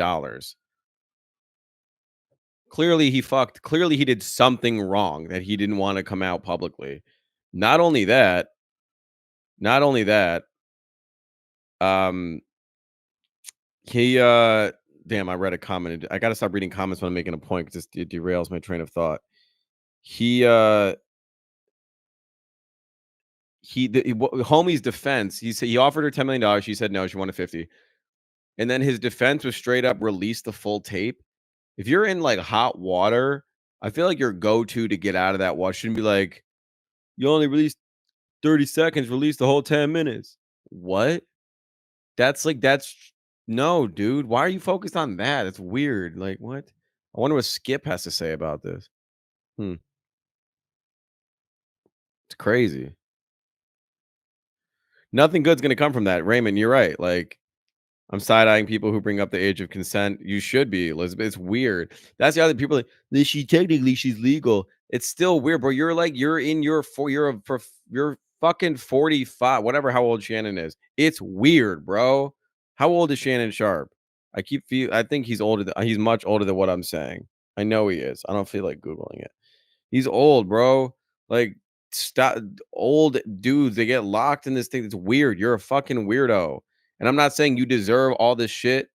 Clearly, he fucked. Clearly, he did something wrong that he didn't want to come out publicly. Not only that, not only that, um, he damn, I read a comment. I gotta stop reading comments when I'm making a point because it derails my train of thought. He homie's defense. He said he offered her $10 million. She said no. She wanted 50. And then his defense was straight up release the full tape. If you're in like hot water, I feel like your go-to to get out of that water shouldn't be like, you only released 30 seconds, release the whole 10 minutes. What? That's no, dude. Why are you focused on that? It's weird. Like, what? I wonder what Skip has to say about this. Hmm. It's crazy. Nothing good's gonna come from that. Raymond, you're right. Like, I'm side eyeing people who bring up the age of consent. You should be, Elizabeth. It's weird. That's the other people. Like, she's legal. It's still weird, bro. You're like you're in your you're fucking 45, whatever. How old Shannon is? It's weird, bro. How old is Shannon Sharpe? I think he's older. He's much older than what I'm saying. I know he is. I don't feel like googling it. He's old, bro. Like stop. Old dudes, they get locked in this thing. It's weird. You're a fucking weirdo. And I'm not saying you deserve all this shit.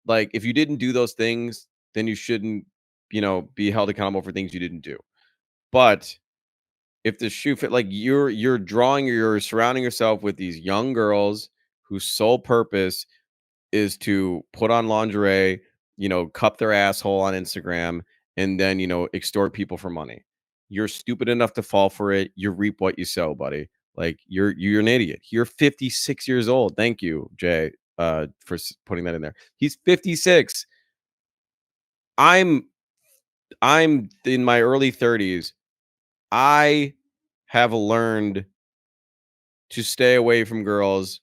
Like, if you didn't do those things, then you shouldn't, be held accountable for things you didn't do. But if the shoe fit, like you're surrounding yourself with these young girls whose sole purpose is to put on lingerie, cup their asshole on Instagram, and then, extort people for money. You're stupid enough to fall for it. You reap what you sow, buddy. Like you're an idiot. You're 56 years old. Thank you, Jay, for putting that in there. He's 56. I'm I'm in my early 30s. I have learned to stay away from girls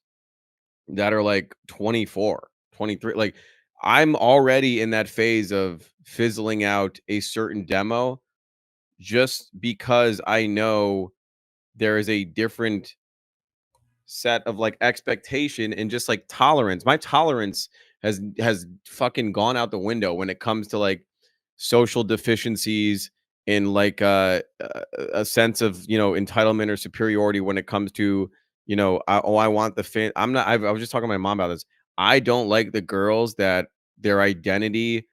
that are like 24, 23. Like I'm already in that phase of fizzling out a certain demo just because I know there is a different set of like expectation and just like tolerance. My tolerance has fucking gone out the window when it comes to like social deficiencies and like a sense of entitlement or superiority when it comes to I want the fan. I was just talking to my mom about this. I don't like the girls that their identity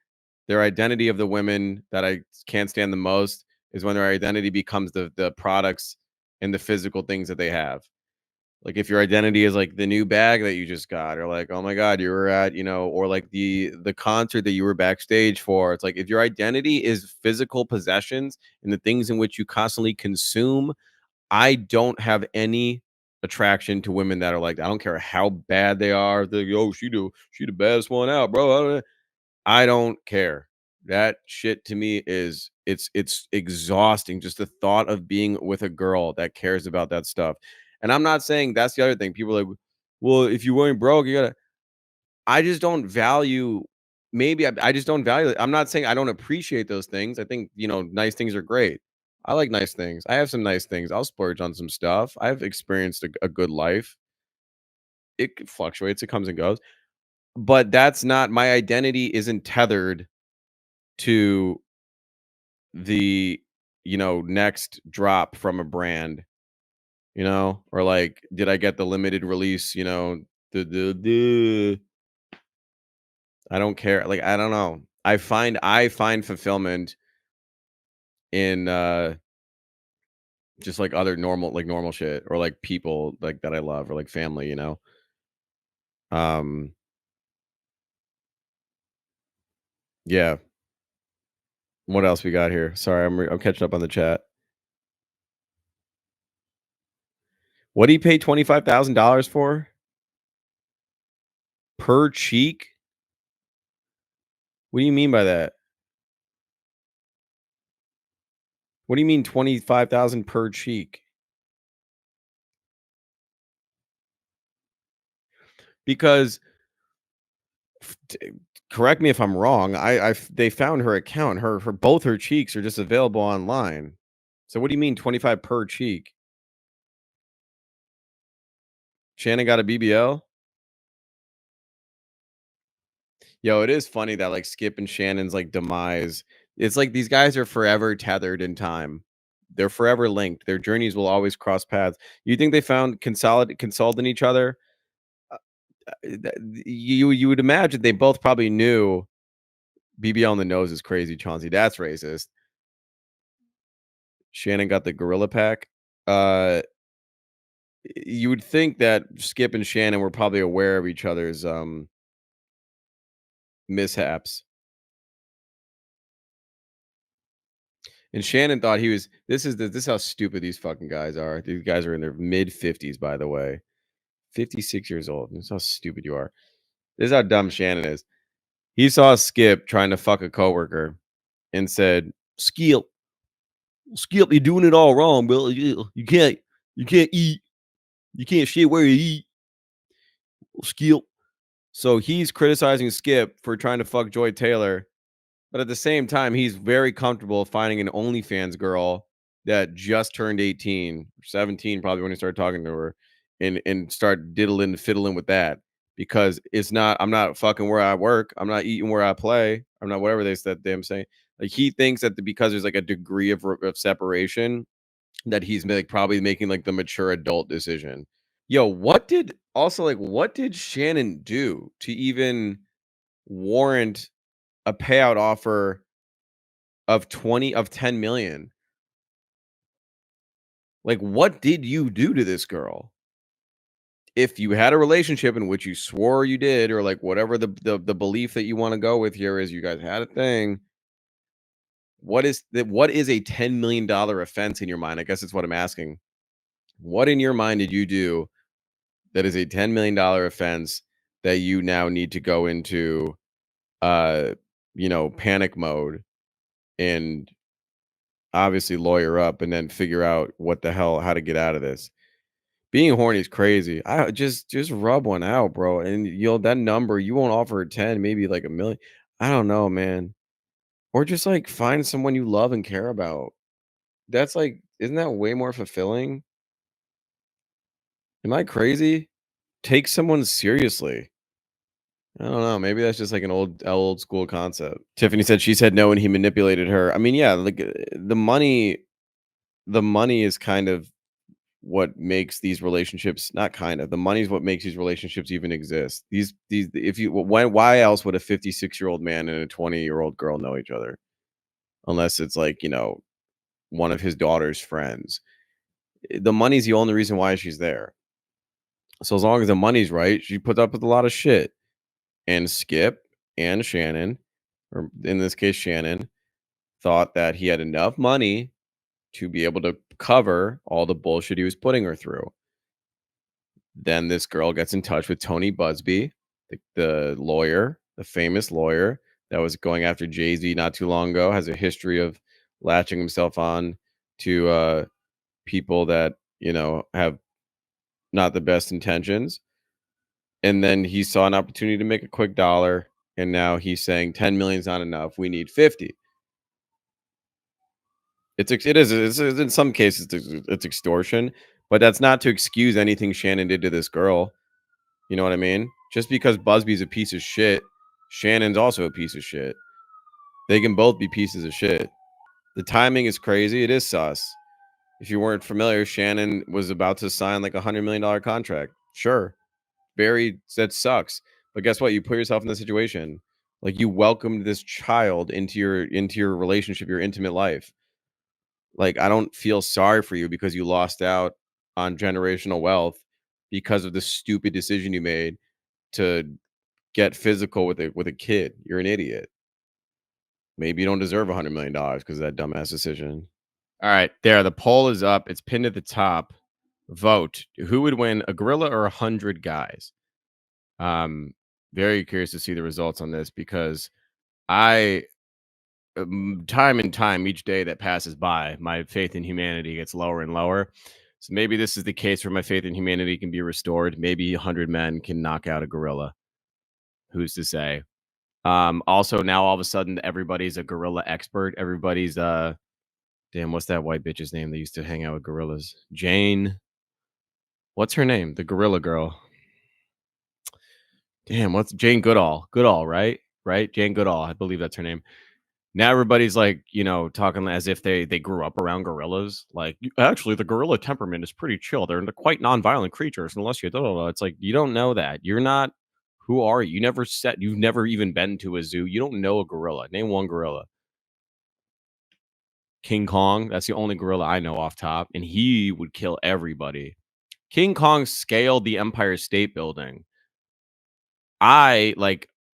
their identity of the women that I can't stand the most is when their identity becomes the products and the physical things that they have. Like if your identity is like the new bag that you just got, or like, oh my God, you were at, or like the concert that you were backstage for. It's like if your identity is physical possessions and the things in which you constantly consume, I don't have any attraction to women that are like, I don't care how bad they are. They're like, oh, she the baddest one out, bro. I don't care. That shit to me is it's exhausting. Just the thought of being with a girl that cares about that stuff. And I'm not saying that's the other thing. People are like, well, if you weren't broke, you gotta. I just don't value. Maybe I just don't value it. I'm not saying I don't appreciate those things. I think nice things are great. I like nice things. I have some nice things. I'll splurge on some stuff. I've experienced a good life. It fluctuates. It comes and goes. But that's not my identity. Isn't tethered to the next drop from a brand, or like did I get the limited release, the I don't care. Like I don't know. I find fulfillment in just like other normal shit, or like people like that I love, or like family. Um yeah. What else we got here? Sorry, I'm catching up on the chat. What do you pay $25,000 for per cheek? What do you mean by that? What do you mean 25,000 per cheek? Because t correct me if I'm wrong, they found her account, her both her cheeks are just available online. So what do you mean 25 per cheek? Shannon got a BBL? Yo, it is funny that, like, Skip and Shannon's, like, demise, it's like these guys are forever tethered in time. They're forever linked. Their journeys will always cross paths. You think they found consulting each other? That you would imagine they both probably knew BBL on the nose is crazy, Chauncey. That's racist. Shannon got the gorilla pack. Uh, you would think that Skip and Shannon were probably aware of each other's mishaps. And Shannon thought he was this is how stupid these fucking guys are. These guys are in their mid 50s, by the way. 56 years old. This is how stupid you are. This is how dumb Shannon is. He saw Skip trying to fuck a coworker and said, Skip, you're doing it all wrong, bro. You can't eat. You can't shit where you eat. Skip. So he's criticizing Skip for trying to fuck Joy Taylor, but at the same time, he's very comfortable finding an OnlyFans girl that just turned 18, 17, probably when he started talking to her, and start diddling fiddling with that, because I'm not fucking where I work. I'm not eating where I play. I'm not whatever they said damn saying. Like he thinks that because there's like a degree of separation that he's like probably making like the mature adult decision. Yo, what did Shannon do to even warrant a payout offer of 10 million? Like, what did you do to this girl? If you had a relationship in which you swore you did, or like whatever the belief that you want to go with here is, you guys had a thing. What is a $10 million offense in your mind? I guess that's what I'm asking. What in your mind did you do that is a $10 million offense that you now need to go into panic mode and obviously lawyer up and then figure out what the hell how to get out of this. Being horny is crazy. I just rub one out, bro. And that number, you won't offer 10, maybe like a million. I don't know, man. Or just like find someone you love and care about. That's like, isn't that way more fulfilling? Am I crazy? Take someone seriously. I don't know. Maybe that's just like an old school concept. Tiffany said she said no and he manipulated her. I mean, yeah, like the money is kind of what makes these relationships not kind of the money is what makes these relationships even exist. These if you why else would a 56-year-old man and a 20-year-old girl know each other unless it's like one of his daughter's friends. The money's the only reason why she's there. So as long as the money's right, she puts up with a lot of shit. And Skip and Shannon, or in this case Shannon, thought that he had enough money to be able to cover all the bullshit he was putting her through. Then this girl gets in touch with Tony Busby, the lawyer, the famous lawyer that was going after Jay-Z not too long ago, has a history of latching himself on to people that, have not the best intentions. And then he saw an opportunity to make a quick dollar. And now he's saying 10 million is not enough. We need 50. It is in some cases it's extortion, but that's not to excuse anything Shannon did to this girl. You know what I mean? Just because Busby's a piece of shit, Shannon's also a piece of shit. They can both be pieces of shit. The timing is crazy. It is sus. If you weren't familiar, Shannon was about to sign like $100 million contract. Sure. That sucks. But guess what? You put yourself in the situation. Like you welcomed this child into your relationship, your intimate life. Like I don't feel sorry for you because you lost out on generational wealth because of the stupid decision you made to get physical with a kid. You're an idiot. Maybe you don't deserve $100 million because of that dumbass decision. All right, there. The poll is up. It's pinned at the top. Vote. Who would win, a gorilla or 100 guys? Very curious to see the results on this because I, time and time, each day that passes by, my faith in humanity gets lower and lower. So maybe this is the case where my faith in humanity can be restored. Maybe 100 men can knock out a gorilla. Who's to say? Also now all of a sudden everybody's a gorilla expert. Everybody's damn, what's that white bitch's name that used to hang out with gorillas? Jane. What's her name? The gorilla girl. Damn, what's Jane Goodall? Goodall, right? Right? Jane Goodall. I believe that's her name. Now everybody's like, talking as if they grew up around gorillas. Like, actually, the gorilla temperament is pretty chill. They're quite nonviolent creatures, unless you don't. It's like you don't know that. You're not. Who are you? You've never even been to a zoo. You don't know a gorilla. Name one gorilla. King Kong. That's the only gorilla I know off top, and he would kill everybody. King Kong scaled the Empire State Building. I'm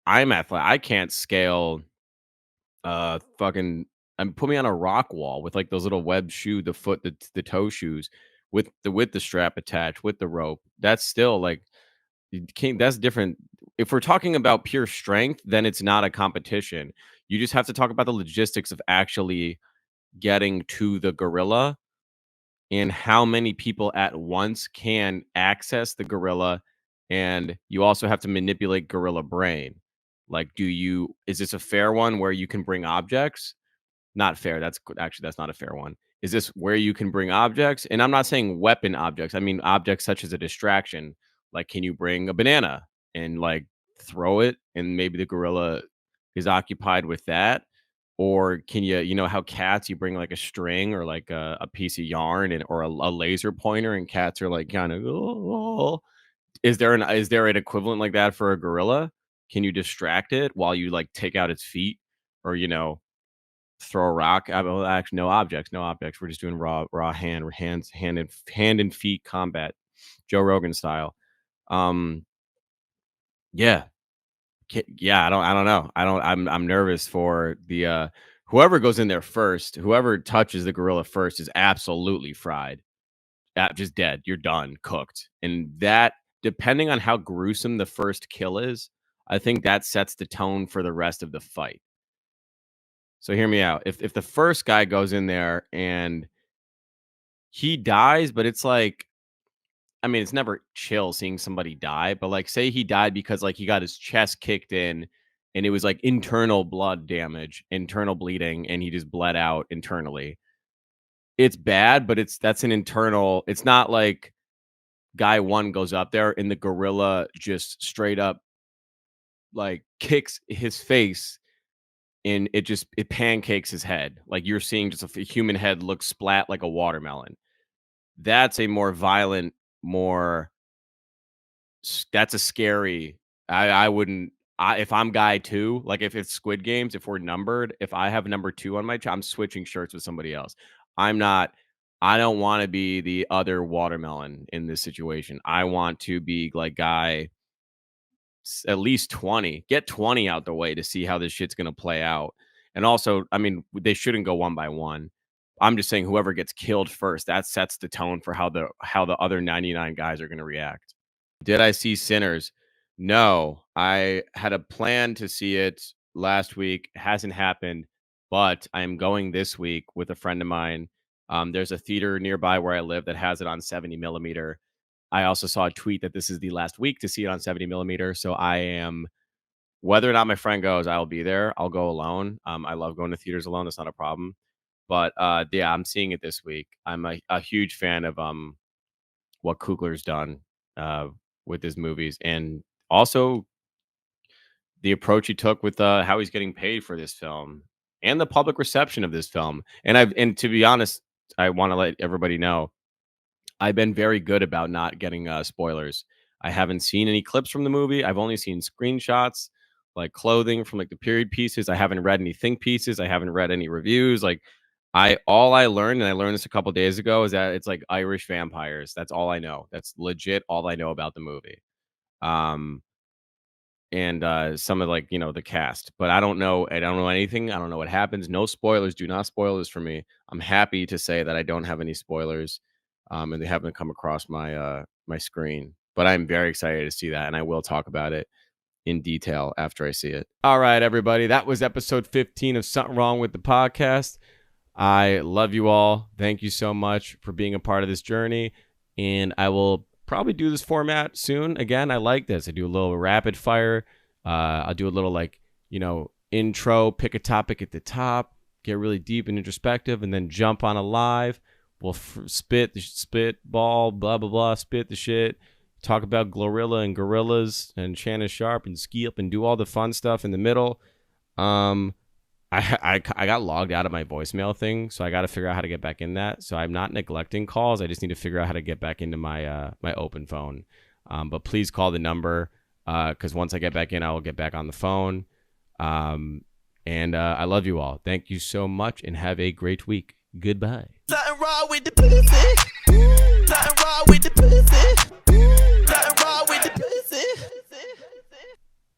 athletic. I can't scale fucking put me on a rock wall with like those little web shoe, the toe shoes with the strap attached with the rope. That's still like that's different. If we're talking about pure strength, then it's not a competition. You just have to talk about the logistics of actually getting to the gorilla and how many people at once can access the gorilla. And you also have to manipulate gorilla brain. Like, is this a fair one where you can bring objects? Not fair. That's not a fair one. Is this where you can bring objects? And I'm not saying weapon objects. I mean objects such as a distraction. Like, can you bring a banana and like throw it and maybe the gorilla is occupied with that? Or can how cats, you bring like a string or like a piece of yarn or a laser pointer, and cats are like kind of, oh. Is there an equivalent like that for a gorilla? Can you distract it while you like take out its feet or throw a rock? Well, actually, no objects. We're just doing raw hand and feet combat, Joe Rogan style. Yeah, yeah. I don't know. I'm nervous for the whoever goes in there first. Whoever touches the gorilla first is absolutely fried. Just dead. You're done, cooked. And that, depending on how gruesome the first kill is, I think that sets the tone for the rest of the fight. So hear me out. If the first guy goes in there and he dies, but it's like, I mean, it's never chill seeing somebody die, but like say he died because like he got his chest kicked in and it was like internal blood damage, internal bleeding, and he just bled out internally. It's bad, but that's an internal, it's not like guy one goes up there and the gorilla just straight up like kicks his face and it pancakes his head. Like you're seeing just a human head look splat like a watermelon. That's a more violent, more that's a scary. I wouldn't. If I'm guy two, like if it's Squid Games, if we're numbered, if I have number two on my, I'm switching shirts with somebody else. I'm not. I don't want to be the other watermelon in this situation. I want to be like guy at least 20. Get 20 out the way to see how this shit's gonna play out. And also, I mean, they shouldn't go one by one. I'm just saying whoever gets killed first, that sets the tone for how the other 99 guys are gonna react. Did I see Sinners? No, I had a plan to see it last week. Hasn't happened, but I'm going this week with a friend of mine. There's a theater nearby where I live that has it on 70 millimeter. I also saw a tweet that this is the last week to see it on 70 millimeter. So I am, whether or not my friend goes, I'll be there. I'll go alone. I love going to theaters alone. That's not a problem. But yeah, I'm seeing it this week. I'm a huge fan of what Coogler's done uh, with his movies, and also the approach he took with how he's getting paid for this film and the public reception of this film. And to be honest, I want to let everybody know I've been very good about not getting spoilers. I haven't seen any clips from the movie. I've only seen screenshots, like clothing from like the period pieces. I haven't read any think pieces. I haven't read any reviews. Like all I learned, and I learned this a couple days ago, is that it's like Irish vampires. That's all I know. That's legit all I know about the movie. Um, and some of like the cast, but I don't know. I don't know anything. I don't know what happens. No spoilers. Do not spoil this for me. I'm happy to say that I don't have any spoilers, and they haven't come across my screen. But I'm very excited to see that, and I will talk about it in detail after I see it. All right, everybody. That was episode 15 of Something Wrong with the Podcast. I love you all. Thank you so much for being a part of this journey, and I will probably do this format soon. Again, I like this. I do a little rapid fire. I'll do a little intro, pick a topic at the top, get really deep and introspective, and then jump on a live. We'll spit ball, blah, blah, blah, spit the shit. Talk about Glorilla and Gorillas and Shannon Sharpe and Ski Up and do all the fun stuff in the middle. I got logged out of my voicemail thing, so I got to figure out how to get back in that. So I'm not neglecting calls. I just need to figure out how to get back into my my open phone. But please call the number because once I get back in, I will get back on the phone. And I love you all. Thank you so much and have a great week. Goodbye. Something wrong with the pussy.